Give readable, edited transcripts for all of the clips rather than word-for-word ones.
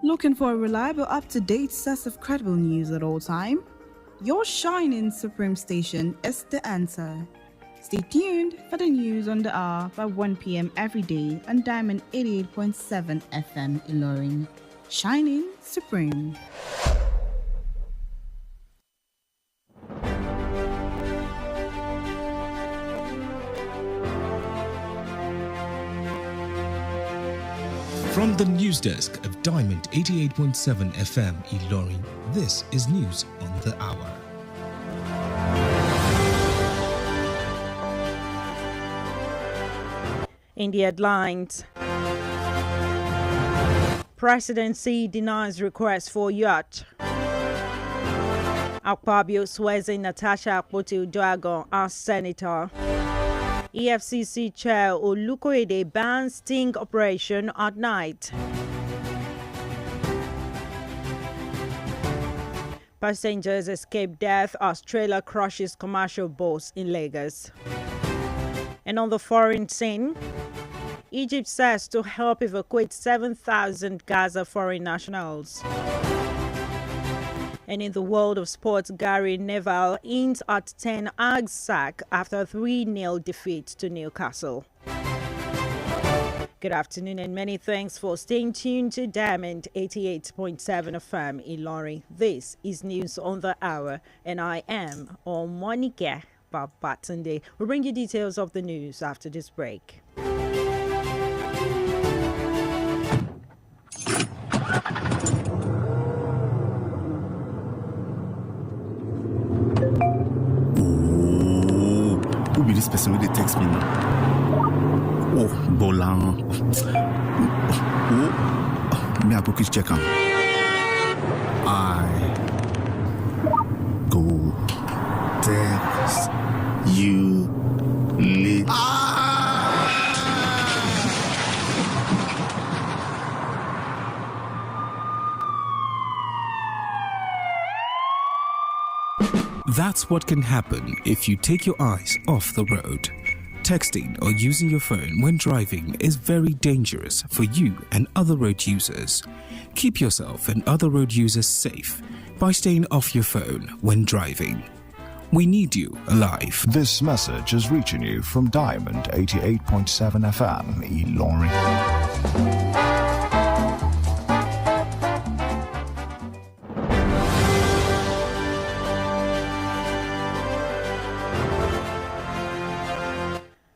Looking for a reliable, up-to-date source of credible news at all time? Your shining supreme station is the answer. Stay tuned for the news on the hour by 1 p.m. every day on Diamond 88.7 FM Ilorin. Shining supreme. From the news desk of Diamond 88.7 FM Ilorin, this is News on the Hour. In the headlines, Presidency denies request for yacht. Akpabio swears in Natasha Akpoti-Uduaghan as senator. EFCC Chair Olukoyede bans sting operation at night. Passengers escape death as trailer crushes commercial bus in Lagos. And on the foreign scene, Egypt says to help evacuate 7,000 Gaza foreign nationals. And in the world of sports, Gary Neville hints at Ten Hag's sack after 3-0 defeat to Newcastle. Good afternoon and many thanks for staying tuned to Diamond 88.7 FM Ilorin. This is News on the Hour and I am Omonike Babatunde. We'll bring you details of the news after this break. Who be this person with the text me now? Oh, Bolan. Oh, me I go quick check him. I go text you later. That's what can happen if you take your eyes off the road. Texting or using your phone when driving is very dangerous for you and other road users. Keep yourself and other road users safe by staying off your phone when driving. We need you alive. This message is reaching you from Diamond 88.7 FM Ilorin.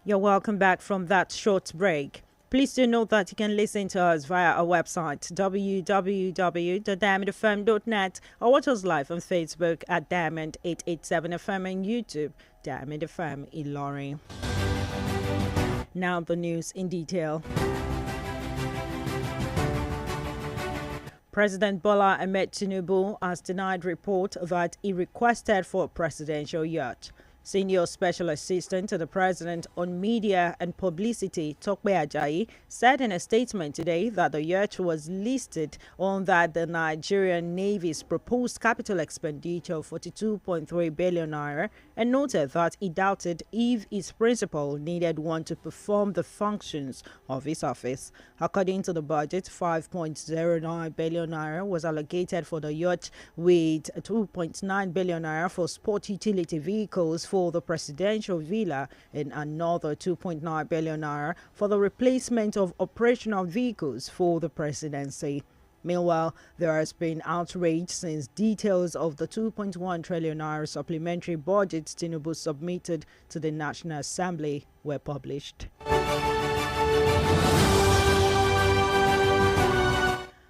You're welcome back from that short break. Please do note that you can listen to us via our website www.diamondfm.net or watch us live on Facebook at Diamond 887 FM and YouTube Diamond FM Ilorin. Now the news in detail. President Bola Ahmed Tinubu has denied report that he requested for a presidential yacht. Senior Special Assistant to the President on Media and Publicity, Tope Ajayi, said in a statement today that the yacht was listed on that the Nigerian Navy's proposed capital expenditure of 42.3 billion naira and noted that he doubted if his principal needed one to perform the functions of his office. According to the budget, 5.09 billion naira was allocated for the yacht, with 2.9 billion naira for sport utility vehicles for the presidential villa and another 2.9 billion naira for the replacement of operational vehicles for the presidency. Meanwhile, there has been outrage since details of the 2.1 trillion naira supplementary budget Tinubu submitted to the National Assembly were published.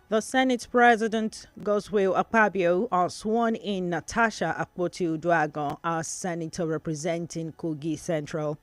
The Senate President, Godswill Akpabio, has sworn in Natasha Akpoti-Uduaghan as senator representing Kogi Central.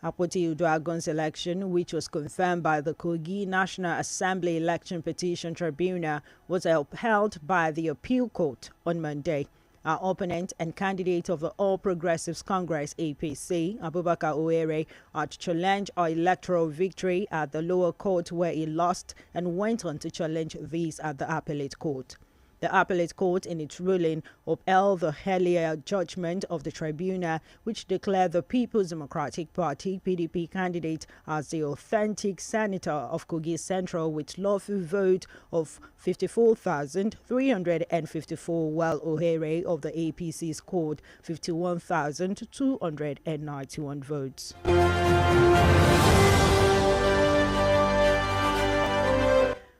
Akpoti-Uduaghan's election, which was confirmed by the Kogi National Assembly Election Petition Tribunal, was upheld by the Appeal Court on Monday. Our opponent and candidate of the All Progressives Congress APC, Abubakar Owerre, had challenged our electoral victory at the lower court where he lost and went on to challenge these at the appellate court. The appellate court, in its ruling, upheld the earlier judgment of the tribunal, which declared the People's Democratic Party (PDP) candidate as the authentic senator of Kogi Central with lawful vote of 54,354, while Oyewole of the APC scored 51,291 votes.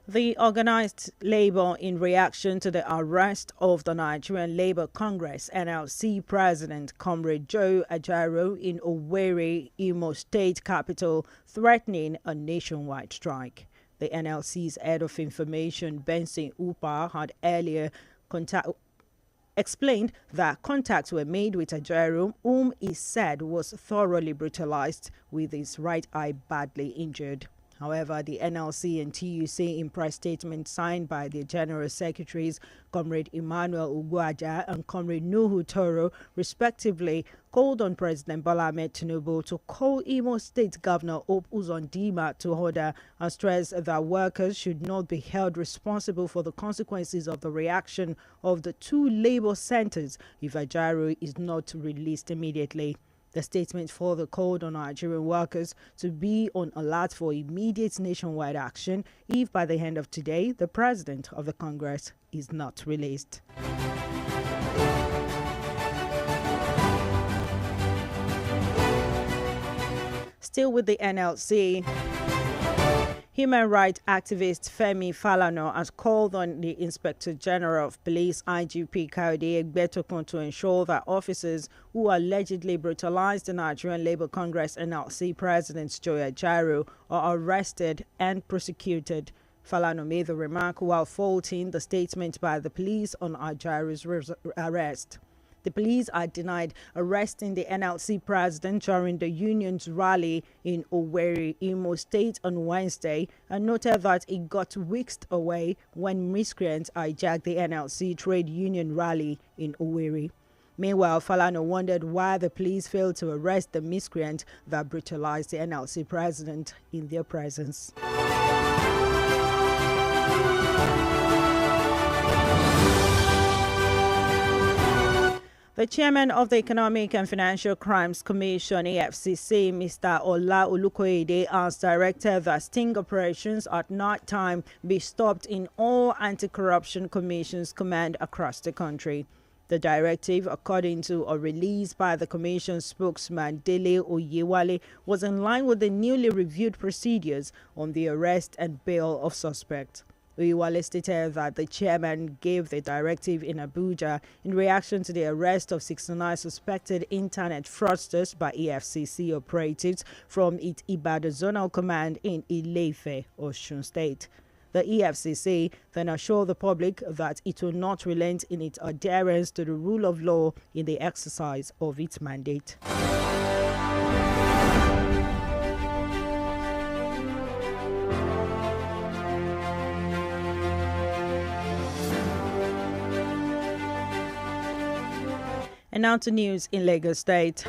The organized labor, in reaction to the arrest of the Nigerian Labour Congress NLC President Comrade Joe Ajaero in Owerri, Imo State capital, threatening a nationwide strike. The NLC's head of information, Benson Upa, had earlier explained that contacts were made with Ajaero, whom he said was thoroughly brutalized, with his right eye badly injured. However, the NLC and TUC, in press statement signed by the General Secretaries, Comrade Emmanuel Ugwaja and Comrade Nuhu Toro, respectively, called on President Bola Ahmed Tinubu to call Imo State Governor Hope Uzodinma to order and stressed that workers should not be held responsible for the consequences of the reaction of the two labor centers if Ajaero is not released immediately. The statement further called on Nigerian workers to be on alert for immediate nationwide action if by the end of today the President of the Congress is not released. Still with the NLC, human rights activist Femi Falana has called on the Inspector General of Police IGP Kayode Egbetokun to ensure that officers who allegedly brutalized the Nigerian Labour Congress NLC President Joe Ajaero are arrested and prosecuted. Falana made the remark while faulting the statement by the police on Ajaero's arrest. The police are denied arresting the NLC president during the union's rally in Owerri, Imo State on Wednesday, and noted that it got whisked away when miscreants hijacked the NLC trade union rally in Owerri. Meanwhile, Falana wondered why the police failed to arrest the miscreant that brutalized the NLC president in their presence. The chairman of the Economic and Financial Crimes Commission, EFCC, Mr. Ola has directed that sting operations at night time be stopped in all anti-corruption commissions command across the country. The directive, according to a release by the Commission spokesman Dele Oyewole, was in line with the newly reviewed procedures on the arrest and bail of suspects. Oyewole stated that the chairman gave the directive in Abuja in reaction to the arrest of 69 suspected internet fraudsters by EFCC operatives from its Ibadan Zonal Command in Ile-Ife, Osun State. The EFCC then assured the public that it will not relent in its adherence to the rule of law in the exercise of its mandate. And now to news in Lagos State.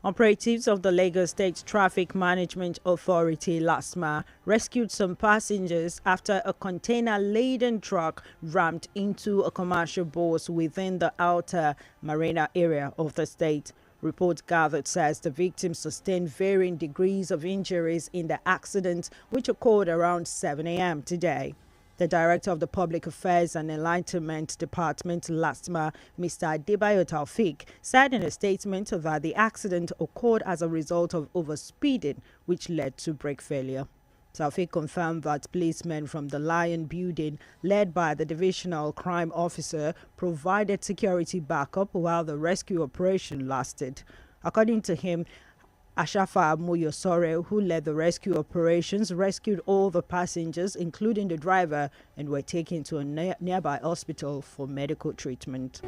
Operatives of the Lagos State Traffic Management Authority, LASTMA, rescued some passengers after a container-laden truck rammed into a commercial bus within the outer marina area of the state. Reports gathered says the victims sustained varying degrees of injuries in the accident, which occurred around 7 a.m. today. The Director of the Public Affairs and Enlightenment Department, LASTMA, Mr. Adebayo Taufik, said in a statement that the accident occurred as a result of overspeeding, which led to brake failure. Taufik confirmed that policemen from the Lion Building, led by the Divisional Crime Officer, provided security backup while the rescue operation lasted. According to him, Ashafa Moyosore, who led the rescue operations, rescued all the passengers, including the driver, and were taken to a nearby hospital for medical treatment.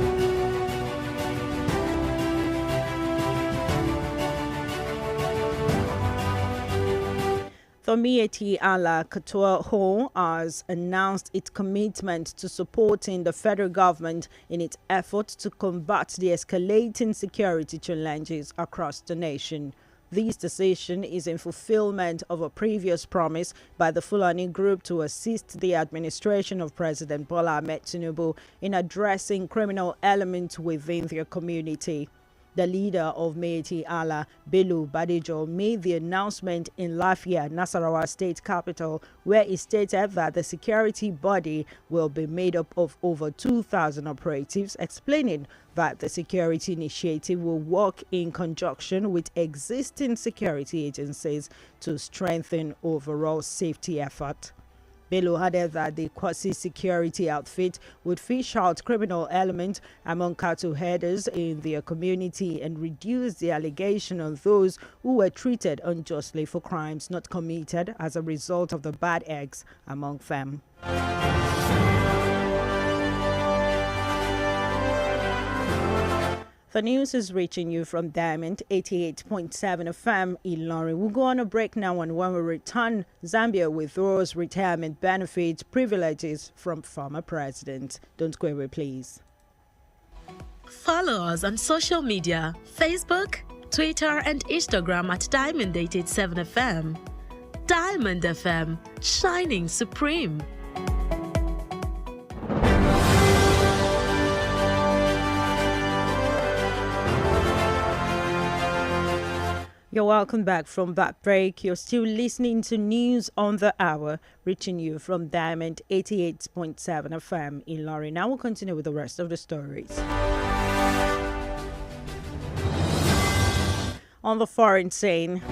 Tomieti Ala Katuaho has announced its commitment to supporting the federal government in its efforts to combat the escalating security challenges across the nation. This decision is in fulfillment of a previous promise by the Fulani group to assist the administration of President Bola Ahmed Tinubu in addressing criminal elements within their community. The leader of Meiti Allah, Bello Badejo, made the announcement in Lafia, Nasarawa state capital, where he stated that the security body will be made up of over 2,000 operatives, explaining that the security initiative will work in conjunction with existing security agencies to strengthen overall safety effort. Bello added that the quasi-security outfit would fish out criminal elements among cattle herders in their community and reduce the allegation of those who were treated unjustly for crimes not committed as a result of the bad eggs among them. The news is reaching you from Diamond 88.7 FM Ilorin. We'll go on a break now, and when we return, Zambia withdraws retirement benefits privileges from former president. Don't go away, please. Follow us on social media, Facebook, Twitter and Instagram at Diamond 887 FM. Diamond FM, shining supreme. You're welcome back from that break. You're still listening to News on the Hour, reaching you from Diamond 88.7 FM in Lorry. Now we'll continue with the rest of the stories. On the foreign scene,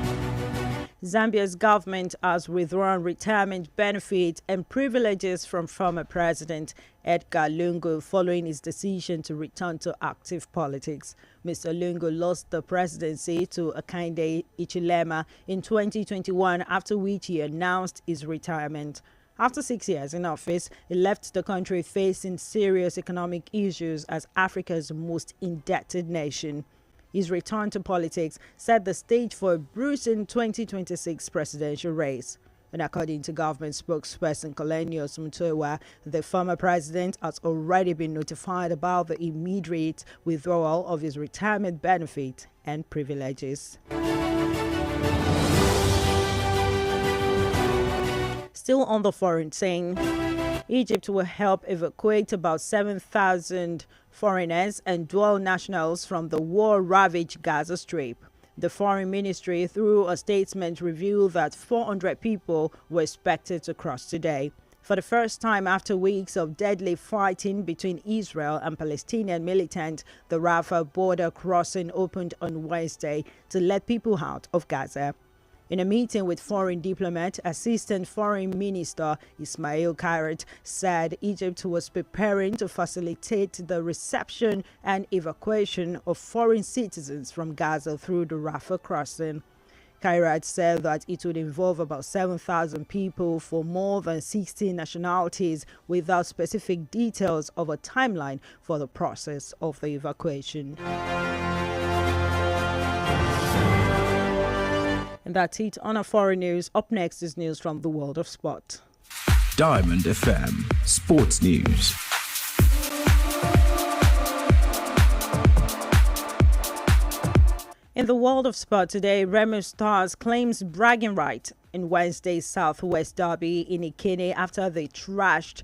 Zambia's government has withdrawn retirement benefits and privileges from former President Edgar Lungu following his decision to return to active politics. Mr. Lungu lost the presidency to Hakainde Hichilema in 2021, after which he announced his retirement. After 6 years in office, he left the country facing serious economic issues as Africa's most indebted nation. His return to politics set the stage for a bruising 2026 presidential race. And according to government spokesperson Kolenius Mutowa, the former president has already been notified about the immediate withdrawal of his retirement benefit and privileges. Still on the foreign scene, Egypt will help evacuate about 7,000 foreigners and dual nationals from the war-ravaged Gaza Strip. The Foreign Ministry, through a statement, revealed that 400 people were expected to cross today. For the first time after weeks of deadly fighting between Israel and Palestinian militants, the Rafah border crossing opened on Wednesday to let people out of Gaza. In a meeting with foreign diplomat, Assistant Foreign Minister Ismail Kairat said Egypt was preparing to facilitate the reception and evacuation of foreign citizens from Gaza through the Rafah crossing. Kairat said that it would involve about 7,000 people for more than 16 nationalities, without specific details of a timeline for the process of the evacuation. And that's it on our foreign news. Up next is news from the world of sport. Diamond FM Sports News. In the world of sport today, Remo Stars claims bragging right in Wednesday's Southwest Derby in Ikene after they trashed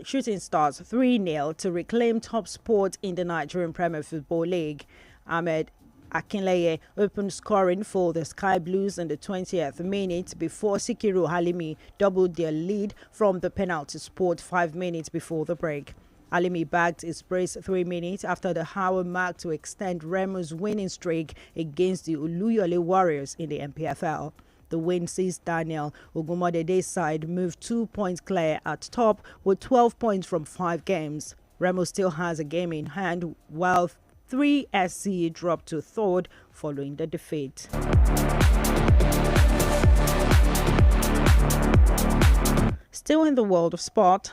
Shooting Stars 3-0 to reclaim top spot in the Nigerian Premier Football League. Ahmed Akinleye opened scoring for the Sky Blues in the 20th minute before Sikiru Halimi doubled their lead from the penalty spot 5 minutes before the break. Halimi bagged his brace 3 minutes after the hour mark to extend Remo's winning streak against the Oluyole Warriors in the MPFL. The win sees Daniel Ogumodede's side move 2 points clear at top with 12 points from 5 games. Remo still has a game in hand, while 3SC dropped to third following the defeat. Still in the world of sport,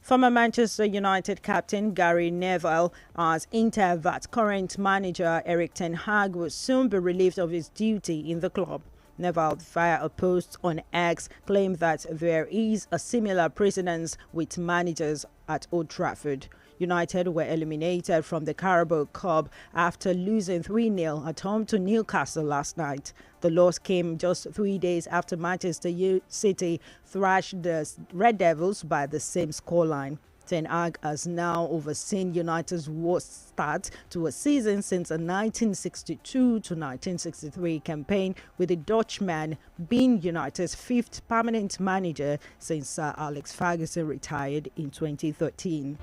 former Manchester United captain Gary Neville as Inter that current manager Erik ten Hag will soon be relieved of his duty in the club. Neville, via a post on X, claimed that there is a similar precedence with managers at Old Trafford. United were eliminated from the Carabao Cup after losing 3-0 at home to Newcastle last night. The loss came just 3 days after Manchester City thrashed the Red Devils by the same scoreline. Ten Hag has now overseen United's worst start to a season since a 1962 to 1963 campaign, with the Dutchman being United's 5th permanent manager since Sir Alex Ferguson retired in 2013.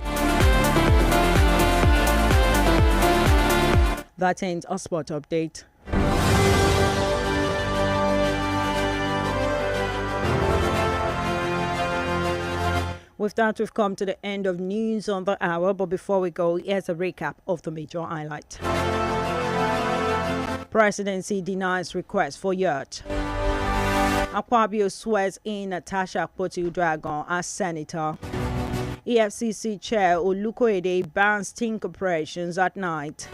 That ends our sport update. With that, we've come to the end of news on the hour, but before we go, here's a recap of the major highlights. Presidency denies request for yacht. Akpabio swears in Natasha Akpoti-Uduaghan as senator. EFCC chair Olukoyede bans sting operations at night.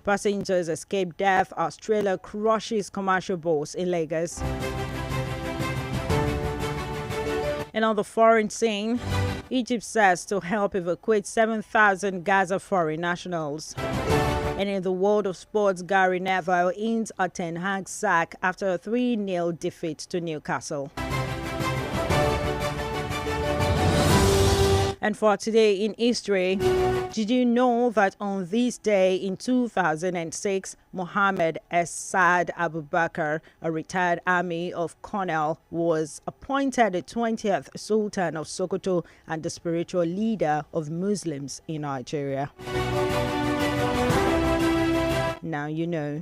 Passengers escape death as trailer crushes commercial boats in Lagos. And on the foreign scene, Egypt says to help evacuate 7,000 Gaza foreign nationals. And in the world of sports, Gary Neville hints at Ten Hag's sack after a 3-0 defeat to Newcastle. And for today in history, did you know that on this day in 2006, Mohammed Saad Abubakar, a retired army of colonel, was appointed the 20th Sultan of Sokoto and the spiritual leader of Muslims in Nigeria? Now you know.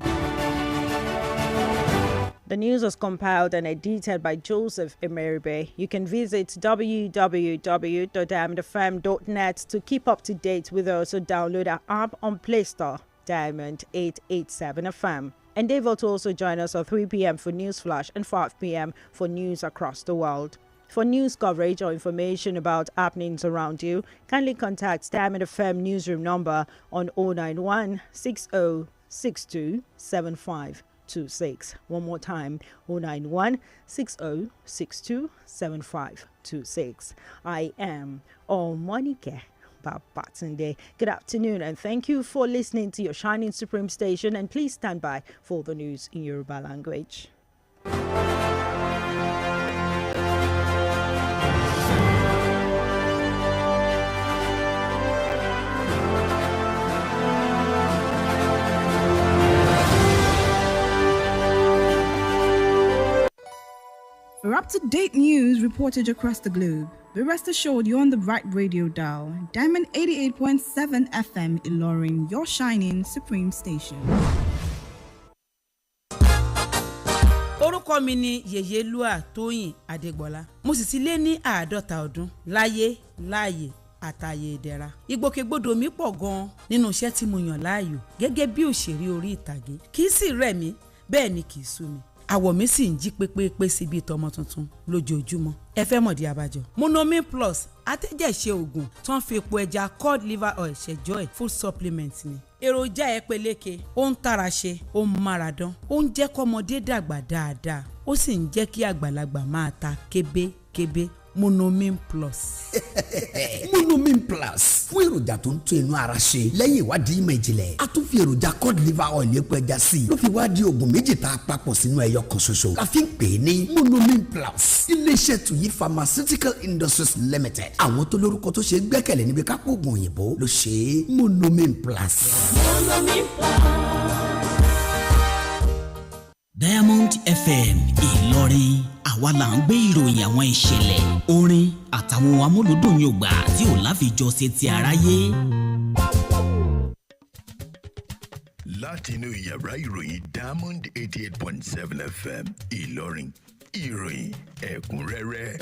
The news was compiled and edited by Joseph Emeribe. You can visit www.diamondfm.net to keep up to date with us, or download our app on Play Store, Diamond 887 FM. Endeavor to also join us at 3 p.m. for News Flash and 5 p.m. for news across the world. For news coverage or information about happenings around you, kindly contact Diamond FM newsroom number on 091 60 62 75 26. One more time, 091 60 62 75 26. I am Omonike Babatunde. Good afternoon and thank you for listening to your Shining Supreme station, and please stand by for the news in Yoruba language. For up-to-date news reported across the globe, be rest assured you're on the right radio dial. Diamond 88.7 FM Ilorin, your shining supreme station. Orúkọ mi ni Yèyélúà Tóyìn Adégbọlá. Mo sì ti lé ní 50 ọdún láyé láàyè àtàyè ìdẹ̀ra. Ìgbòkègbodò mi pọ̀ gan nínú iṣẹ́ tí mo yàn láàyò gẹ́gẹ́ bí òṣèré orí ìtàgé. Kì í sì rẹ̀ mí, bẹ́ẹ̀ ni kì í sú mi. Àwọ̀ mi sì ń jí pépépé sí bí tọmọ tuntun lójoojúmọ́. Ẹ fẹ́ mọ̀dí abájọ. Monomin Plus atẹ́jẹ̀ṣe oògùn tó ń fi epo ẹja cod liver oil ṣẹjọ́ ẹ̀ food supplement ni. Èròjà ẹ peléke, ó ń tara ṣe, ó ń máradán, ó ń jẹ́ kọ́mọdé dàgbà dáadáa, ó sì ń jẹ́ kí àgbàlagbà máa ta kébékébé. Monomin Plus. Monomin Plus fún èròjà tó ń tún inú ara ṣe lẹ́yìn ìwádìí ìmọ̀ ìjìnlẹ̀. A tún fi èròjà cod liver oil epo ẹja sí i ló fi wá di oògùn méjì tá a papọ̀ sínú ẹyọ kan ṣoṣo. La fi ń pè é ní Monomin Plus. Iléeṣẹ́ Tuyi Pharmaceutical Industries Limited. Àwọn tó lórúkọ tó ṣe gbẹ́kẹ̀lé níbi kápò oògùn òyìnbó ló ṣe é. Monomin Plus. Monomin Plus. Diamond FM Ìlọrin, àwa là ń gbé ìròyìn àwọn ìṣẹ̀lẹ̀, orin àtàwọn amúlùdùn yògbà tí ò láfijọ́ ṣe ti aráyé. Látinú yàrá ìròyìn Diamond 88.7 FM Ìlọrin, ìròyìn ẹ̀kúnrẹ́rẹ́.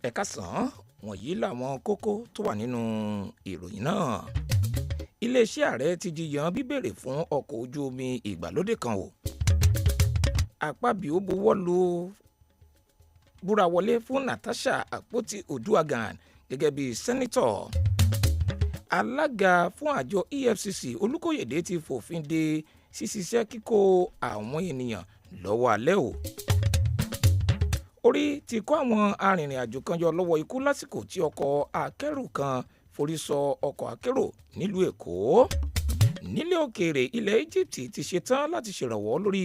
Ẹ káàsán, wọ̀nyí làwọn kókó tó wà nínú ìròyìn náà. Iléeṣẹ́ ààrẹ ti jiyàn bíbèrè fún ọkọ̀ ojú omi ìgbàlódé kan o. Akpabio buwọ́lù búra wọlé fún Natasha Akpoti-Uduaghan gẹ́gẹ́ bí sẹ́nítọ̀. Alága fún àjọ EFCC Olúkóyèdé ti fòfin de ṣíṣiṣẹ́ kíkó àwọn ènìyàn lọ́wọ́ alẹ́ o. orí ti kó àwọn arìnrìn-àjò kan yọ lọ́wọ́ ikú lásìkò tí ọkọ̀ akẹ́rù kan forí sọ ọkọ̀ akérò nílùú Èkó. Nílé òkèèrè ilẹ̀ Egypt ti ṣetán láti ṣèrànwọ́ lórí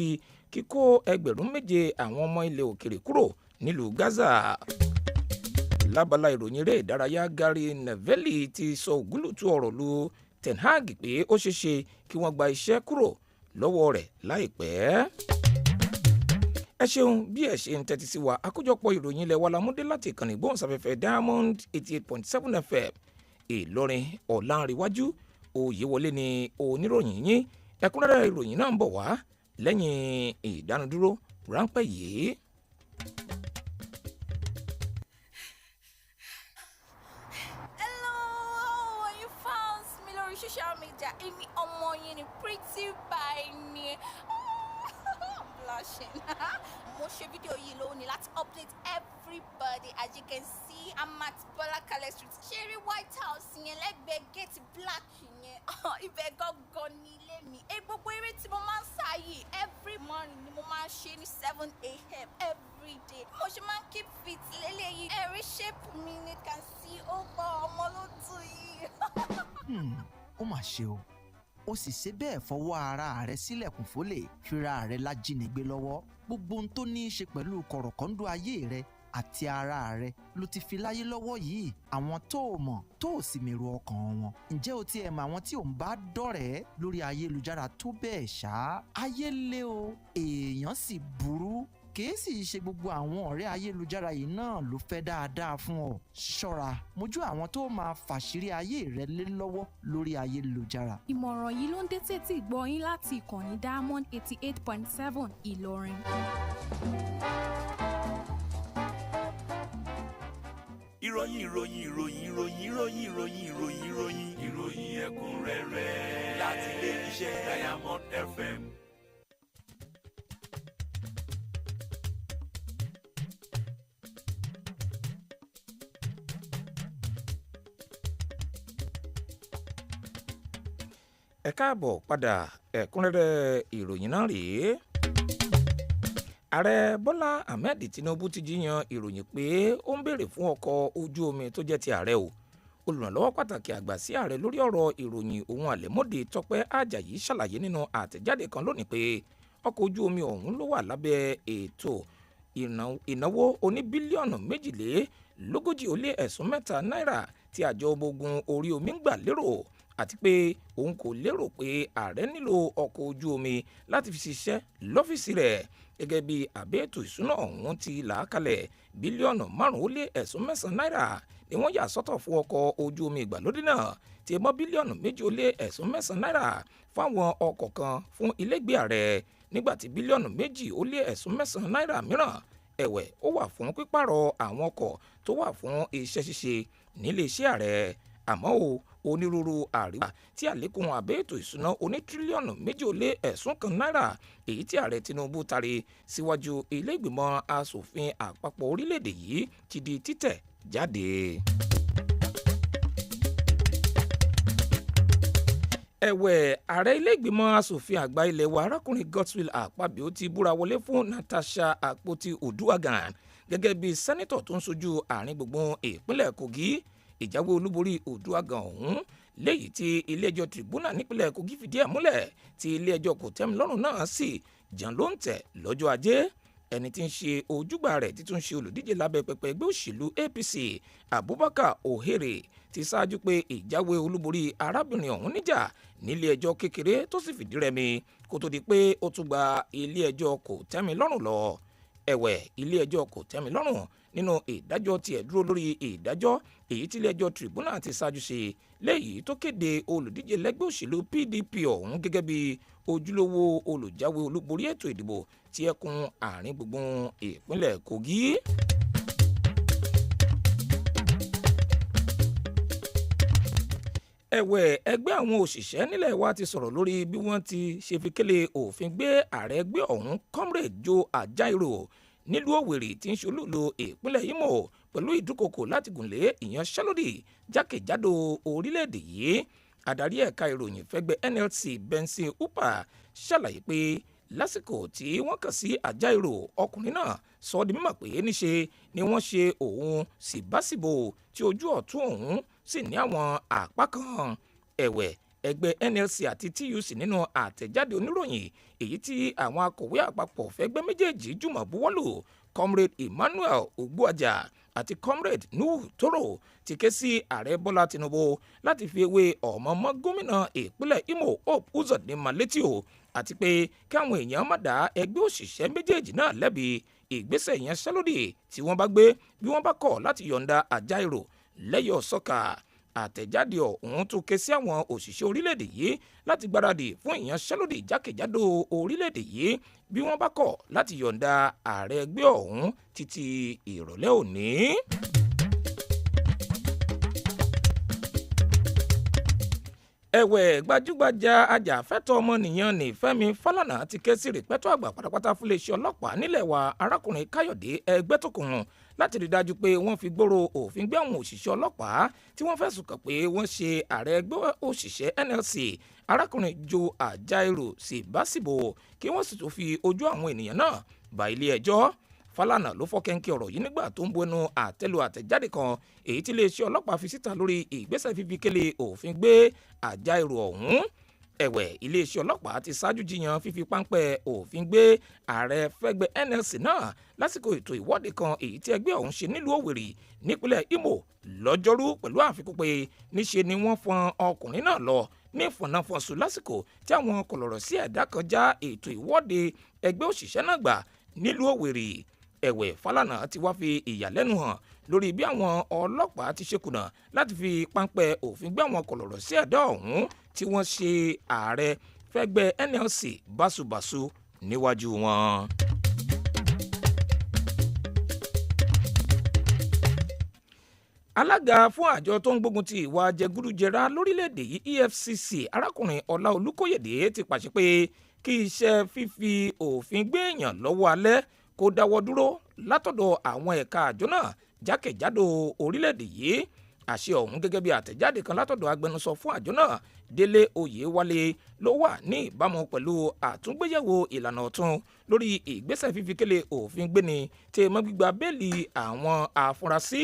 kíkó 7,000 àwọn ọmọ ilẹ̀ òkèèrè kúrò nílùú Gaza. Lábala ìròyìn eré ìdárayá, Gary Neville ti sọ ògúlùtù ọ̀rọ̀ lu Ten Hag pé ó ṣeéṣe kí wọ́n gba iṣẹ́ kúrò lọ́wọ́ rẹ̀ láìpẹ́. Ẹ ṣeun bí ẹ ṣe ń tẹ́tí sí wa. Àkójọpọ̀ ìròyìn ilẹ̀ wa la mú dé láti ìkànnì ìgbóhùnsáfẹ́fẹ́ Diamond 88.7 FM Ìlọrin. Ọ̀lànrewájú Oyewole ni oníròyìn yín. Ẹ̀kúnrẹ́rẹ́ ìròyìn náà ń bọ̀ wá lẹ́yìn ìdánudúró ráńpẹ́ yìí. Social media, Amy Omonike, pretty by me. I'm blushing. Mo ṣe video yìí lónìí láti update everybody. As you can see, I'm at Bolakale Street. Cherry White House yẹn lẹ́gbẹ̀ẹ́ gate black yẹn. Ibẹ̀ gangan ni ilé mi. Gbogbo eré tí mo máa ń sá yìí every morning ni mo máa ń ṣe ní 7 a.m. every day. Mo ṣe máa ń keep fit lélẹ́yìí. Ẹ̀rí shape mi ni can see ó gbọ́ ọmọ ló tù yìí. Ó mà ṣe o, ó sì ṣe bẹ́ẹ̀ fọwọ́ ara rẹ̀ sílẹ̀kùn fólè fira rẹ̀ lájínigbé lọ́wọ́. Gbogbo ohun tó ní í ṣe pẹ̀lú kọ̀rọ̀kọ́ndú ayé rẹ̀ àti ara rẹ̀ ló ti fi láyé lọ́wọ́ yìí. Àwọn tó o mọ̀ tó o sì mèrò ọkàn wọn. Ǹjẹ́ o ti ẹ̀ mọ̀ àwọn tí ò ń bá dọ̀rẹ́ lórí ayélujára tó bẹ́ẹ̀ ṣá? Ayé le o, èèyàn sì burú. Kìí sì ṣe gbogbo àwọn ọ̀rẹ́ ayélujára yìí náà ló fẹ́ dáadáa fún ọ. Ṣọ́ra mójú àwọn tó máa fàṣírí ayé rẹ lé lọ́wọ́ lórí ayélujára. Ìmọ̀ràn yìí ló ń dé tètè gbọ́ yín láti ìkànnì Diamond 88.7 Ìlọrin. Ìròyìn ẹ̀kúnrẹ́rẹ́ láti ilé iṣẹ́ Diamond FM. Ẹ káàbọ̀ padà. Ẹ̀kúnrẹ́rẹ́ ìròyìn náà rèé. Ààrẹ Bọ́lá Ahmed Tinubu ti jiyàn ìròyìn pé ó ń béèrè fún ọkọ̀ ojú omi tó jẹ́ ti ààrẹ o. Olùrànlọ́wọ́ pàtàkì àgbà sí ààrẹ lórí ọ̀rọ̀ ìròyìn ohun àlẹ́mọ́dé Tọ́pẹ́ Àjàyí ṣàlàyé nínú àtẹ̀jáde kan lónìí pé ọkọ̀ ojú omi ọ̀hún ló wà lábẹ́ ètò ìnáwó oní bílíọ̀nù 42.3 náírà tí àjọ ọmọ ogun orí omi ń gbà lérò, àti pé òun kò lérò pé ààrẹ nílò ọkọ̀ ojú omi láti fi ṣiṣẹ́ lọ́fíìsì rẹ̀. Gẹ́gẹ́ bí àbẹ́ ètò ìṣúná ọ̀hún ti là á kalẹ̀, bílíọ̀nù 5.9 náírà ni wọ́n yà sọ́tọ̀ fún ọkọ̀ ojú omi ìgbàlódé náà, tí mọ́ bílíọ̀nù 2.9 náírà fáwọn ọkọ̀ kan fún ilégbèé ààrẹ, nígbàtí bílíọ̀nù 2.9 náírà mìíràn ẹ̀wẹ̀ ó wà fún pípààrọ̀ àwọn ọkọ̀ tó wà fún iṣẹ́ ṣíṣe nílé iṣẹ́ ààrẹ. Àmọ́ onírúurú àríwá tí àlékún àbẹ́ ètò ìṣúná oní tírílíọ̀nù 2.9 náírà èyí tí ààrẹ Tinubu tari síwájú ilé ìgbìmọ̀ asòfin àpapọ̀ orílẹ̀-èdè yìí ti di títẹ̀ jáde. Ẹ̀wẹ̀ ààrẹ ilé ìgbìmọ̀ asòfin àgbà ilẹ̀ wa arákùnrin Godswill Akpabio ti búra wọlé fún Natasha Akpoti-Uduaghan gẹ́gẹ́ bí sẹ́nítọ̀ tó ń ṣojú àárín gbùngbùn ìpínlẹ̀ Kogi. Ìjáwé olúborí Uduaghan ọ̀hún léyìí tí ilé-ẹjọ́ tribunal nípínlẹ̀ Kogi fìdí ẹ̀ múlẹ̀ tí ilé-ẹjọ́ kòtẹ́milọ́rùn náà sì jàn ló ń tẹ̀ lọ́jọ́ Ajé. Ẹni tí ń ṣe ojúgbà rẹ̀ títún ṣe olùdíje lábẹ́ pẹpẹ ẹgbẹ́ òṣèlú APC Abubakar Ohere ti ṣáájú pé ìjáwé olúborí arábìnrin ọ̀hún níjà nílé-ẹjọ́ kékeré tó sì fìdí rẹmi kó tó di pé ó tún gba ilé-ẹjọ́ kòtẹ́milọ́rùn lọ. Ẹ̀wẹ̀ ilé-ẹjọ́ kòtẹ́milọ́rùn nínú ìdájọ́ tiẹ̀ dúró lórí ìdájọ́ èyí tí ilé-ẹjọ́ tribunal ti ṣáájú ṣe léyìí tó kéde olùdíje lẹ́gbẹ́ òṣèlú PDP ọ̀hún gẹ́gẹ́ bí ojúlówó olùjáwé olúborí ètò ìdìbò tí ẹkùn àárín gbùngbùn ìpínlẹ̀ Kogi. Ẹ̀wẹ̀ ẹgbẹ́ àwọn òṣìṣẹ́ nílẹ̀ wa ti sọ̀rọ̀ lórí bí wọ́n ti ṣe fi kélé òfin gbé ààrẹ ẹgbẹ́ ọ̀hún Comrade Joe Ajaero nílùú Òwèrì tí ń ṣolúlo ìpínlẹ̀ Imo pẹ̀lú ìdúkokò láti gùnlé ìyanṣẹ́lódì jákèjádò orílẹ̀-èdè yìí. Adarí ẹ̀ka ìròyìn fẹ́gbẹ́ NLC Benson Upa ṣàlàyé pé lásìkò tí wọ́n kàn sí Àjàyírò ọkùnrin náà sọ di mímọ̀ pé níṣe ni wọ́n ṣe òun síbáṣìbò tí ojú ọ̀tún òun sì ní àwọn àpá kan. Ẹ̀wẹ̀ ẹgbẹ́ NLC àti TUC nínú àtẹ̀jáde oníròyìn èyí tí àwọn akọ̀wé àpapọ̀ fẹ́gbẹ́ méjèèjì jùmọ̀ buwọ́lù Comrade Emmanuel Ogbuaja àti Comrade Nuhu Toro ti ké sí ààrẹ Bọ́lá Tinubu láti fi ewé ọ̀mọ́mọ́ gómìnà ìpínlẹ̀ Imo Hope Uzodinma létí o àti pé káwọn èèyàn má dá ẹgbẹ́ òṣìṣẹ́ méjèèjì náà lẹ́bi ìgbésẹ̀ ìyanṣẹ́lódì tí wọ́n bá gbé bí wọ́n bá kọ̀ láti yọ̀ǹda Àjàyírò lẹ́yọ̀ sọ́kà. Àtẹ̀jáde ọ̀hún tún ké sí àwọn òṣìṣẹ́ orílẹ̀-èdè yìí láti gbáradì fún ìyanṣẹ́lódì jákèjádò orílẹ̀-èdè yìí bí wọ́n bá kọ̀ láti yọ̀ǹda ààrẹ ẹgbẹ́ ọ̀hún títí ìrọ̀lẹ́ òní. Ẹ̀wẹ̀ gbajúgbajà ajàfẹ́tọ̀ọ́ ọmọnìyàn ní Fẹ́mi Fálànà ti ké sí rìpẹ́tọ́ àgbà pátápátá fún iléeṣẹ́ ọlọ́pàá nílẹ̀ wa arákùnrin Káyọ̀dé Ẹgbẹ́tókùn láti rí dájú pé wọ́n fi gbòòrò òfin gbé àwọn òṣìṣẹ́ ọlọ́pàá tí wọ́n fẹ̀sùn kàn pé wọ́n ṣe ààrẹ ẹgbẹ́ òṣìṣẹ́ NLC arákùnrin Joe Àjàyírò síbáṣìbò kí wọ́n sì tún fi ojú àwọn ènìyàn náà bá ilé ẹjọ́. Fálànà ló fọ́ kẹ́ńkẹ́ ọ̀rọ̀ yìí nígbà tó ń bu ẹnu àtẹ́lu àtẹ̀jáde kan èyí tí iléeṣẹ́ ọlọ́pàá fi síta lórí ìgbésẹ̀ fífi kélé òfin gbé Àjàyírò ọ̀hún. Ẹ̀wẹ̀ iléeṣẹ́ ọlọ́pàá ti ṣáájú jiyàn fífi páńpẹ́ òfin gbé ààrẹ fẹ́gbẹ́ NLC náà lásìkò ètò ìwọ́de kan èyí tí ẹgbẹ́ ọ̀hún ṣe nílùú Òwèrì nípínlẹ̀ Imo lọ́jọ́rú pẹ̀lú àfikún pé níṣe ni wọ́n fọn ọkùnrin náà lọ ní fọ̀nàfọ̀nsù lásìkò tí àwọn kọ̀lọ̀rọ̀ sí ẹ̀dá kan já ètò ìwọ́de ẹgbẹ́ òṣìṣẹ́ náà gbà nílùú Òwèrì. Ẹ̀wẹ̀ Fálànà ti wá fi ìyàlẹ́nu hàn lórí bí àwọn ọlọ́pàá ti ṣe kùnà láti fi páńpẹ́ òfin gbé àwọn kọ̀lọ̀rọ̀ sí ẹ̀dá ọ̀hún tí wọ́n ṣe ààrẹ fẹ́gbẹ́ NLC báṣubàṣu níwájú wọn. Alága fún àjọ tó ń gbógun ti ìwà jẹgúdújẹrá lórílẹ̀‐èdè yìí EFCC arákùnrin Ọlá Olúkóyèdé ti pàṣẹ pé kí iṣẹ́ fífi òfin gbé èèyàn lọ́wọ́ alẹ́ kó dáwọ́ dúró látọ̀dọ̀ àwọn ẹ̀ka àjọ náà jákèjádò orílẹ̀‐èdè yìí. Àṣẹ ọ̀hún gẹ́gẹ́ bí àtẹ̀jáde kan látọ̀dọ̀ agbẹnusọ fún àjọ náà Délé Oyèwálé ló wà ní ìbámu pẹ̀lú àtúngbéyẹ̀wò ìlànà ọ̀tun lórí ìgbésẹ̀ fífi kélé òfin gbéni tí mọ́ gbígba bẹ́ẹ̀lì àwọn afurasí.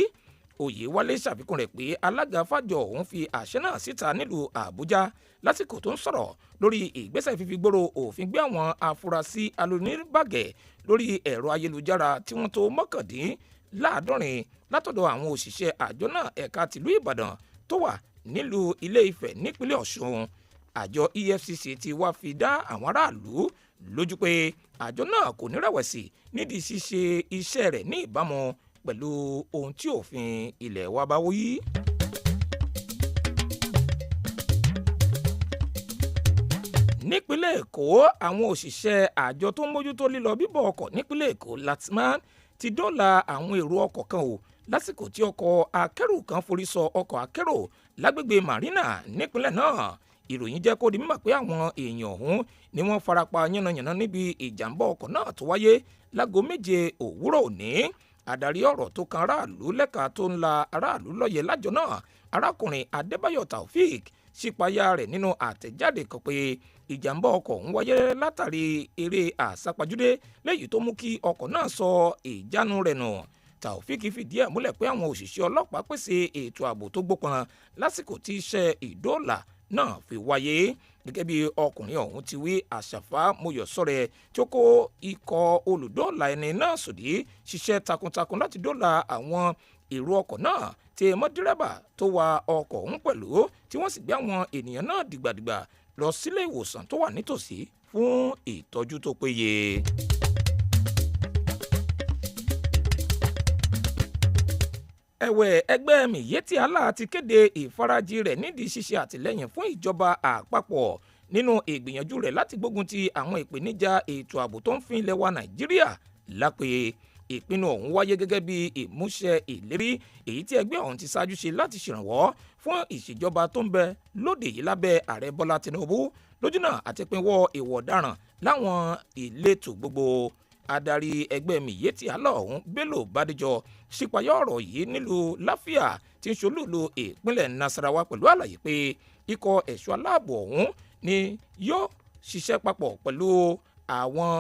Oyèwálé ṣàfikún rẹ̀ pé alága fàjọ ọ̀hún fi àṣẹ náà síta nílùú Àbújá lásìkò tó ń sọ̀rọ̀ lórí ìgbésẹ̀ fífi gbòòrò òfin gbé àwọn afurasí alóníbàgẹ̀ lórí ẹ̀rọ ayélujára tí wọ́n tó mọ́kàndínláàádọ́rin látọ̀dọ̀ àwọn òṣìṣẹ́ àjọ náà ẹ̀ka tìlú Ìbàdàn tó wà nílùú Ilé Ifẹ̀ nípínlẹ̀ Ọ̀ṣun. Àjọ EFCC ti wá fi dá àwọn aráàlú lójú pé àjọ náà kò ní rẹ̀wẹ̀sì nídìí ṣíṣe iṣẹ́ rẹ̀ ní ìbámu pẹ̀lú ohun tí òfin ilẹ̀ wa bá wí. Nípínlẹ̀ Èkó àwọn òṣìṣẹ́ àjọ tó ń mójútó lílọ bíbọ̀ ọkọ̀ nípínlẹ̀ Èkó LATMA ti dóòlà àwọn èrò ọkọ̀ kan o lásìkò tí ọkọ̀ akẹ́rù kan forí sọ ọkọ̀ akẹ́rù lágbègbè Marina nípínlẹ̀ náà. Ìròyìn jẹ́ kó di mímọ̀ pé àwọn èèyàn ọ̀hún ni wọ́n farapa yánnayànna níbi ìjàmbá ọkọ̀ náà tó wáyé láago 7 òwúrọ̀ òní. Adarí ọ̀rọ̀ tó kan aráàlú lẹ́ka tó ń la aráàlú lọ́yẹ̀ lájọ náà arákùnrin Adébáyọ̀ Taofik ṣípayá rẹ̀ nínú àtẹ̀jáde kan pé ìjàmbá ọkọ̀ ń wáyé látàrí eré àsápajúdé léyìí tó mú kí ọkọ̀ náà sọ ìjánu rẹ̀ nù. Taofik fìdí ẹ̀ múlẹ̀ pé àwọn òṣìṣẹ́ ọlọ́pàá pèsè ètò ààbò tó gbópọn lásìkò tí iṣẹ́ ìdóòlà náà fi wáyé. Gẹ́gẹ́ bí ọkùnrin ọ̀hún ti wí, Àṣàfà Mọ́yọ̀sọ́rẹ́ tí ó kó ikọ̀ olùdóòlà ẹni náà sòdí ṣiṣẹ́ takuntakun láti dóòlà àwọn èrò ọkọ̀ náà tí mọ́ dírẹ́bà tó wa ọkọ̀ ọ̀hún pẹ̀lú tí wọ́n sì gbé àwọn ènìyàn náà dìgbàdìgbà lọ sílé ìwòsàn tó wà nítòsí fún ìtọ́jú tó péye. Ẹ̀wẹ̀ ẹgbẹ́ Miyetti Allah ti kéde ìfarajì rẹ̀ nídìí ṣíṣe àtìlẹ́yìn fún ìjọba àpapọ̀ nínú ìgbìyànjú rẹ̀ láti gbógun ti àwọn ìpèníjà ètò ààbò tó ń fi ilẹ̀ wa Nàìjíríà lápè. Ìpinnu ọ̀hún wáyé gẹ́gẹ́ bí ìmúṣẹ ìlérí èyí tí ẹgbẹ́ ọ̀hún ti ṣáájú ṣe láti ṣèrànwọ́ fún ìṣèjọba tó ń bẹ lóde yìí lábẹ́ ààrẹ Bọ́lá Tinubu lójúnà àti pinwọ́ ìwà ọ̀daràn láwọn ìletò gbogbo. Adarí ẹgbẹ́ Miyetti Allah ọ̀hún Bello Bádéjọ ṣípayá ọ̀rọ̀ yìí nílùú Láfíà tí ń ṣolúùlú ìpínlẹ̀ Nasarawa pẹ̀lú àlàyé pé ikọ̀ ẹ̀ṣọ́ aláàbò ọ̀hún ni yóò ṣiṣẹ́ papọ̀ pẹ̀lú àwọn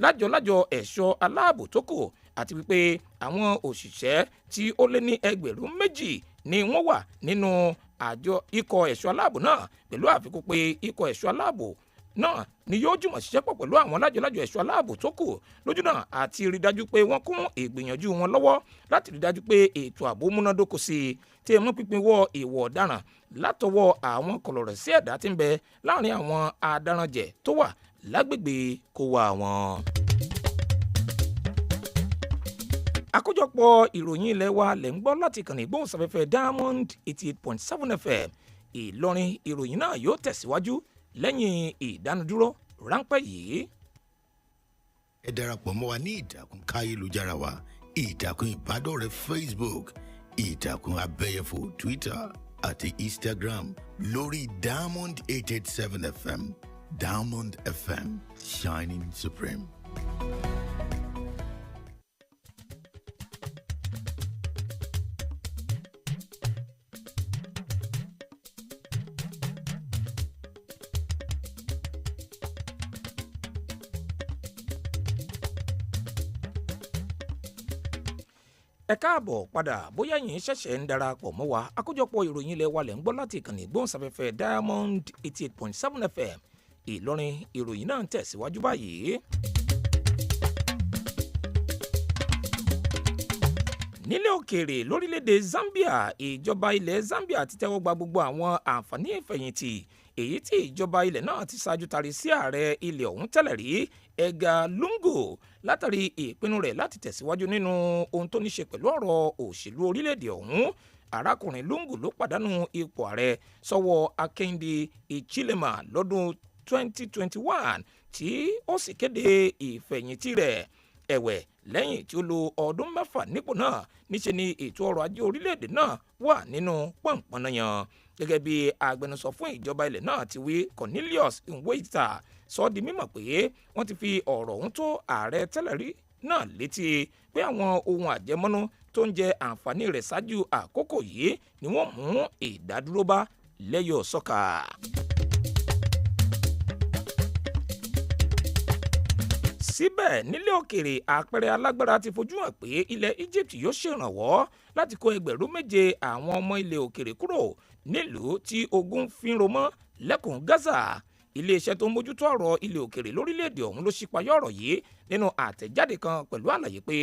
lájọ ẹ̀ṣọ́ aláàbò tó kù àti wípé àwọn òṣìṣẹ́ tí ó lé ní 2,000 ni wọ́n wà nínú àjọ ikọ̀ ẹ̀ṣọ́ aláàbò náà pẹ̀lú àfikún pé ikọ̀ ẹ̀ṣọ́ aláàbò náà ni yóò jùmọ̀ ṣiṣẹ́ pọ̀ pẹ̀lú àwọn lájọ ẹ̀ṣọ́ aláàbò tó kù lójúnà àti rí dájú pé wọ́n kún ìgbìyànjú wọn lọ́wọ́ láti rí dájú pé ètò ààbò múnádóko sí i tí ẹ mú pípín wọ ìwọ̀ ọ̀daràn látọwọ́ àwọn kọ̀lọ̀rọ̀ sí ẹ̀dá tí ń bẹ láàrin àwọn adaranjẹ̀ tó wà lágbègbè kó wá wọn. àkójọpọ̀ ìròyìn ilé wa lẹ̀ ń gbọ́ láti kàn ní ìgbóhùnsáfẹ́fẹ́ Diamond 88.7 FM Ìlọrin. Ìròyìn náà yóò tẹ̀síwájú lẹ́yìn ìdánudúró ráńpẹ́ yìí. ẹ darapọ̀ mọ́ wa ní ìtàkùn káyélujára wa ìtàkùn ìbádọ́rẹ̀ẹ́ Facebook ìtàkùn abẹ́yẹfò Twitter àti Instagram lórí Diamond 887 FM Diamond FM Shining Supreme. ẹ káàbọ̀ padà bóyá yín ṣẹ̀ṣẹ̀ ń darapọ̀ mọ́ wa àkójọpọ̀ ìròyìn ilé wa lẹ̀ ń gbọ́ láti ìkànnì ìgbóhùnsáfẹ́fẹ́ Diamond 88.7 FM Ìlọrin. Ìròyìn náà ń tẹ̀síwájú báyìí. nílẹ̀ òkèèrè lórílẹ̀‐èdè Zambia ìjọba ilẹ̀ Zambia ti tẹ́wọ́ gba gbogbo àwọn àǹfààní ìfẹ̀yìntì èyí tí ìjọba ilẹ̀ náà ti ṣáájú tari sí ààrẹ ilẹ̀ ọ̀hún tẹ́lẹ̀ rí Edgar Lungu látàrí ìpinnu rẹ̀ láti tẹ̀síwájú nínú ohun tó ní ṣe pẹ̀lú ọ̀rọ̀ òṣèlú orílẹ̀‐èdè ọ̀hún. Arákùnrin Lungu ló pàdánù ipò ààrẹ sọ́wọ́ Hakainde Hichilema lọ́dún 2021 tí ó sì kéde ìfẹ̀yìntì rẹ̀. Ẹ̀wẹ̀ lẹ́yìn tí ó lo ọdún 6 nípò náà níṣẹ́ ni ètò ọrọ̀ ajé orílẹ̀-èdè náà wà nínú pọ̀npọ̀nàyàn. Gẹ́gẹ́ bí agbẹnusọ fún ìjọba ilẹ̀ náà ti wí, Cornelius Nweita sọ di mímọ̀ pé wọ́n ti fi ọ̀rọ̀ ọ̀hún tó ààrẹ tẹ́lẹ̀ rí náà létí pé àwọn ohun àjẹmọ́nú tó ń jẹ àǹfààní rẹ̀ ṣáájú àkókò yìí ni wọ́n mú ìdádúró bá lẹ́yọ̀ sọ́kà. Síbẹ̀ nílẹ̀ òkèèrè àpẹẹrẹ alágbára ti fojú hàn pé ilẹ̀ Egypt yóò ṣèrànwọ́ láti kó 7,000 àwọn ọmọ ilẹ̀ òkèèrè kúrò nílùú tí ogun fi ń romọ́ lẹ́kùn Gaza. Iléeṣẹ́ tó ń mójútó ọ̀rọ̀ ilẹ̀ òkèèrè lórílẹ̀‐èdè ọ̀hún ló ṣípayá ọ̀rọ̀ yìí nínú àtẹ̀jáde kan pẹ̀lú àlàyé pé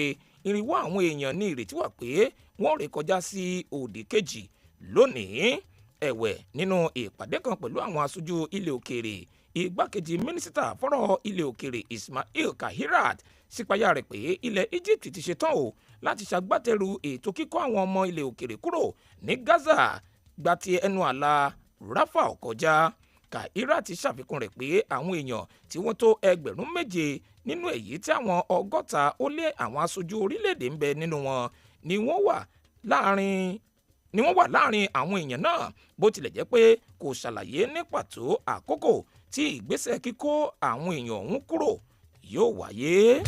irinwó àwọn èèyàn ní ìrètí wà pé wọ́n ré kọjá sí òdì kejì lónìí. Ẹ̀wẹ̀ nínú ìpàdé kan pẹ̀lú àwọn aṣojú ilẹ̀ òkèèrè igbákejì mínísítà fọ́rọ̀ ilẹ̀ òkèèrè Ismail Kahirat sípayá rẹ̀ pé ilẹ̀ Egypt ti ṣetán o láti ṣagbátẹrù ètò kíkọ́ àwọn ọmọ ilẹ̀ òkèèrè kúrò ní Gaza gba ti ẹnu àlà Rafah kọjá. Kahirat ṣàfikún rẹ̀ pé àwọn èèyàn tí wọ́n tó 7,000 nínú èyí tí àwọn 60 ó lé àwọn aṣojú orílẹ̀-èdè ń bẹ nínú wọn ni wọ́n wà láàrin àwọn èèyàn náà, bó tilẹ̀ jẹ́ pé kò ṣàlàyé ní pàtó àkókò tí ìgbésẹ̀ kíkó àwọn èèyàn ọ̀hún kúrò yóò wáyé.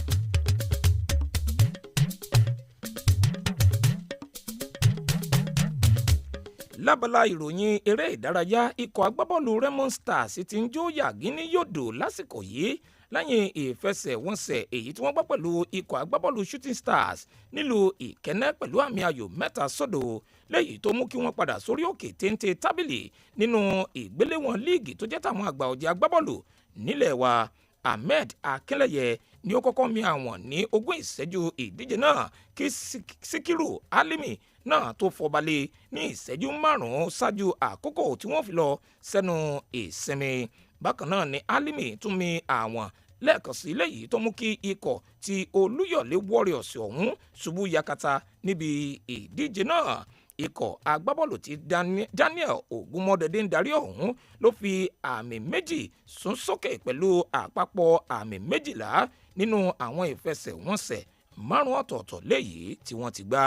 Lábala ìròyìn eré ìdárayá, ikọ̀ agbábọ́ọ̀lù Raymond Stars ti ń jó yàgínní yòdò lásìkò yìí lẹ́yìn ìfẹsẹ̀wọnsẹ̀ èyí tí wọ́n gbá pẹ̀lú ikọ̀ agbábọ́ọ̀lù Shooting Stars nílùú Ìkẹ́nnẹ́ pẹ̀lú àmì ayò 3-0 léyìí tó mú kí wọ́n padà sórí òkè téńté tábìlì nínú ìgbéléwọ̀n líìgì tó jẹ́ tàwọn àgbà ọ̀jẹ̀ agbábọ́ọ̀lù nílẹ̀ wa. Ahmed Akínlẹ̀yẹ ni ó kọ́kọ́ mi àwọn ní 20 ìṣẹ́jú ìdíje náà kí Síkírù Álímì náà tó fọbalẹ̀ ní ìṣẹ́jú 5 ṣáájú àkókò tí wọ́n fi lọ sẹ́nu ìsinmi. Bákan náà ni Álímì tún mi àwọn lẹ́ẹ̀kan sí léyìí tó mú kí ikọ̀ ti Olúyọ̀lé Warriors ọ̀hún ṣubú yakata níbi ìdíje náà. Ikọ̀ agbábọ́ọ̀lù tí Daniel Ogunmọ́dẹ̀dé ń darí ọ̀hún ló fi àmì 2 sún sókè pẹ̀lú àpapọ̀ àmì 12 nínú àwọn ìfẹsẹ̀wọnsẹ̀ 5 ọ̀tọ̀ọ̀tọ̀ léyìí tí wọ́n ti gbá.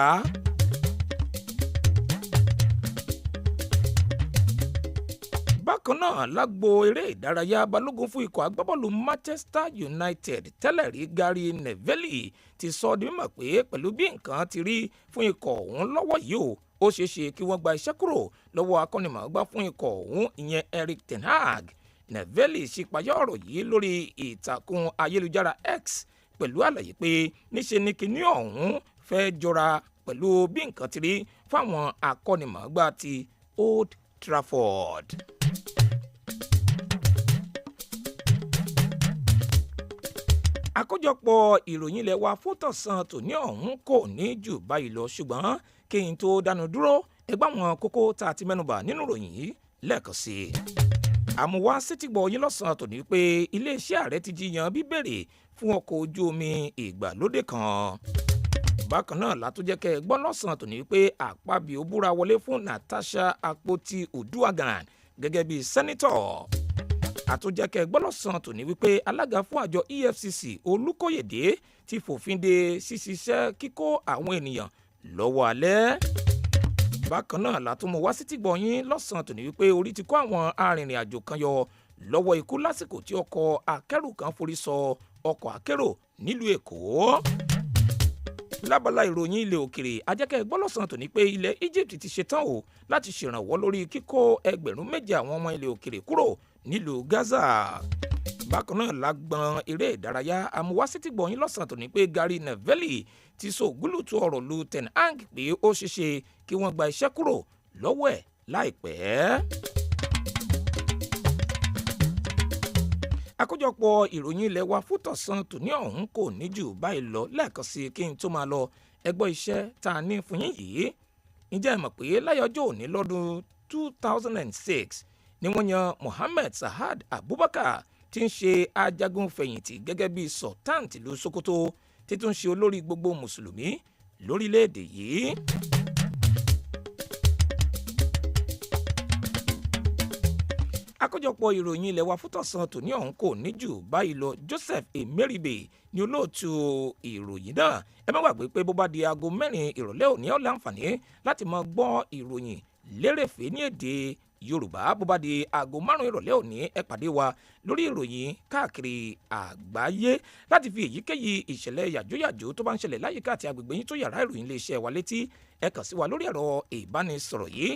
Bákan náà lágbo eré ìdárayá, balógun fún ikọ̀ agbábọ́ọ̀lù Manchester United tẹ́lẹ̀ rí Gary Neville ti sọ di mímọ̀ pé pẹ̀lú bí nǹkan ti rí fún ikọ̀ ọ̀hún lọ́wọ́ yìí ó ṣeé ṣe kí wọ́n gba iṣẹ́ kúrò lọ́wọ́ akọ́nimọ̀ọ́gbá fún ikọ̀ ọ̀hún ìyẹn Erik ten Hag. Neveli ṣípayá ọ̀rọ̀ yìí lórí ìtàkùn ayélujára X pẹ̀lú àlàyé pé níṣe ni kinní ọ̀hún fẹ́ jọra pẹ̀lú bí nǹkan ti rí fáwọn akọ́nimọ̀ọ́gbá ti Old Trafford. Àkójọpọ̀ ìròyìn ilẹ̀ wa fún tọ̀sán tòní ọ̀hún kò ní jù báyìí lọ, ṣùgbọ́n kí n tó dánu dúró ẹgbẹ́ àwọn kókó tá a ti mẹ́nubà nínú ìròyìn yìí lẹ́ẹ̀kan sí i. Àmúwá sétígbọ̀ yín lọ́sàn-án tòní pé iléeṣẹ́ ààrẹ ti jiyàn bíbèrè fún ọkọ̀ ojú omi ìgbàlódé kan. Bákan náà látúnjẹ́kẹ́ gbọ́ lọ́sàn-án tòní pé Akpabio búra wọlé fún Natasha Akpoti-Uduaghan gẹ́gẹ́ bí sẹ́nítọ̀. Àtúnjẹ́kẹ́ gbọ́ lọ́sàn-án tòní wípé alága fún àjọ EFCC Olúkóyèdé ti fòfin de ṣíṣiṣẹ́ kíkó àwọn ènìyàn lọ́wọ́ alẹ́. Bákan náà látúnmọ̀ wá sí tìgbọ̀ yín lọ́sàn-án tòní wípé orí ti kó àwọn arìnrìn-àjò kan yọ lọ́wọ́ ikú lásìkò tí ọkọ̀ akẹ́rù kan forí sọ ọkọ̀ akérò nílùú Èkó. Lábala ìròyìn ilẹ̀ òkèrè ajẹ́kẹ́ gbọ́ lọ́sàn-án tòní pé ilẹ̀ Egypt ti ṣetán o láti ṣèrànwọ́ lórí kíkó 7,000 àwọn ọmọ ilẹ̀ òkèrè kúrò nílùú Gaza. Bákan náà lágbọn eré ìdárayá amúwásítìgbọ̀ yín lọ́sàn-án tòní pé Gary Neveli ti sọ ògúlùtù ọ̀rọ̀ lu Ten Hag pé ó ṣeéṣe kí wọ́n gba iṣẹ́ kúrò lọ́wọ́ ẹ̀ láìpẹ́. Àkójọpọ̀ ìròyìn ilẹ̀ wa fún tọ̀sán tòní ọ̀hún kò ní jù báyìí lọ. Lẹ́ẹ̀kan sí kí n tó máa lọ ẹgbọ́ iṣẹ́ tá a ní fún yín yìí. Ǹjẹ́ ẹ mọ̀ pé láyọjọ́ òní lọ́dún 2006 ni wọ́n yan Mohammed Sahad Abubakar tí ń ṣe ajagun fẹ̀yìntì gẹ́gẹ́ bí Sultan tìlú Sokoto títún ṣe olórí gbogbo mùsùlùmí lórílẹ̀‐èdè yìí. Àkójọpọ̀ ìròyìn ilẹ̀ wa fútọ̀sán tòní ọ̀hún kò ní jù báyìí lọ. Joseph Emeribe ni olóòtú ìròyìn náà. Ẹ má gbàgbé pé bó bá di aago 4 ìrọ̀lẹ́ òní ó láǹfààní láti máa gbọ́ ìròyìn lérèfé ní èdè Yorùbá. Bó bá di aago 5 ìrọ̀lẹ́ òní ẹ pàdé wa lórí ìròyìn káàkiri àgbáyé láti fi èyíkéyìí ìṣẹ̀lẹ̀ yàjóyàjó tó bá ń ṣẹlẹ̀ láyìíká àti agbègbè yín tó yàrá ìròyìn iléeṣẹ́ wa létí. Ẹ kàn sí wa lórí ẹ̀rọ ìbánisọ̀rọ̀ yìí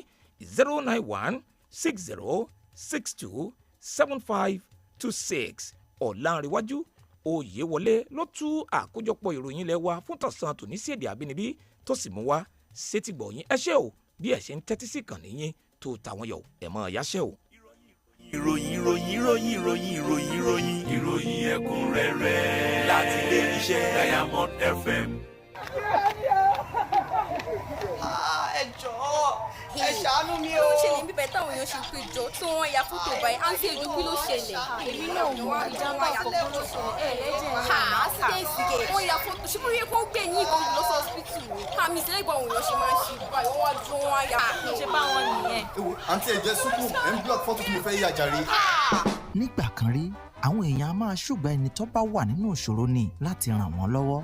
09160627526. Ọ̀lànrewájú Oyewole ló tú àkójọpọ̀ ìròyìn ilẹ̀ wa fún tọ̀sán tòní sí èdè àbínibí tó sì mú wá sétígbọ̀ yín. Ẹ ṣé o bí ẹ ṣe ń tẹ́tí sí kàn níyìn tó tàwọn yọ ẹ mọ yáṣẹ́ o. ìròyìn ẹ̀kúnrẹ́rẹ́ láti ilé iṣẹ́ Diamond FM. Ẹ jọ̀ọ́ ẹ ṣàánú mi o. ó ṣẹlẹ̀ níbẹ̀ táwọn èèyàn ṣe pé jọ tí wọ́n ya fótó báyìí àǹtí èjò kí ló ṣẹlẹ̀. èmi náà mọ ìjàmbá àkọ́kọ́ ló ṣẹlẹ̀ àṣìdẹ́sì gẹ̀ wọ́n ya fótó ṣùgbọ́n yẹ kó gbé yín ìbọn lọ sí ọsibítù ni. àmì ìṣẹ̀lẹ̀ ìgbà òun yàn ṣe máa ń ṣe báyìí wọ́n wá ju wọn wá ya. ṣe bá wọn nìyẹn. àǹtí ẹ̀jẹ̀ sùkú ẹ̀ ń block fọ́tò tí mo fẹ́ yà jàre. nígbà kan rí àwọn èèyàn a máa ṣùgbọ́n ẹni tó bá wà nínú ìṣòro ni láti ràn wọ́n lọ́wọ́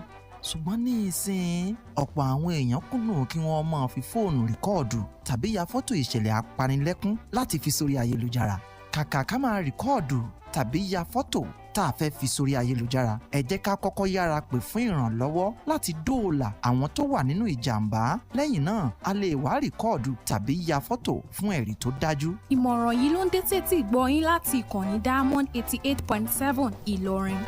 ṣùgbọ́n ní ìsìn ọ̀pọ̀ àwọn èèyàn kùnà kí wọ́n máa fi fóònù rìkọ́ọ̀dù tàbí ya fọ́tò ìṣẹ̀lẹ̀ apanilẹ́kún láti fi sórí ayélujára kàkà ká máa rìkọ́ọ̀dù tàbí ya fọ́tò tá a fẹ́ fi sórí ayélujára ẹ jẹ́ ká kọ́kọ́ yára pè fún ìrànlọ́wọ́ láti dóòlà àwọn tó wà nínú ìjàmbá lẹ́yìn náà a lè wá rìkọ́ọ̀dù tàbí ya fọ́tò fún ẹ̀rí tó dájú. ìmọ̀ràn yìí ló ń dé tètè gbọ́ yín láti ìkànnì Diamond 88.7 Ìlọrin.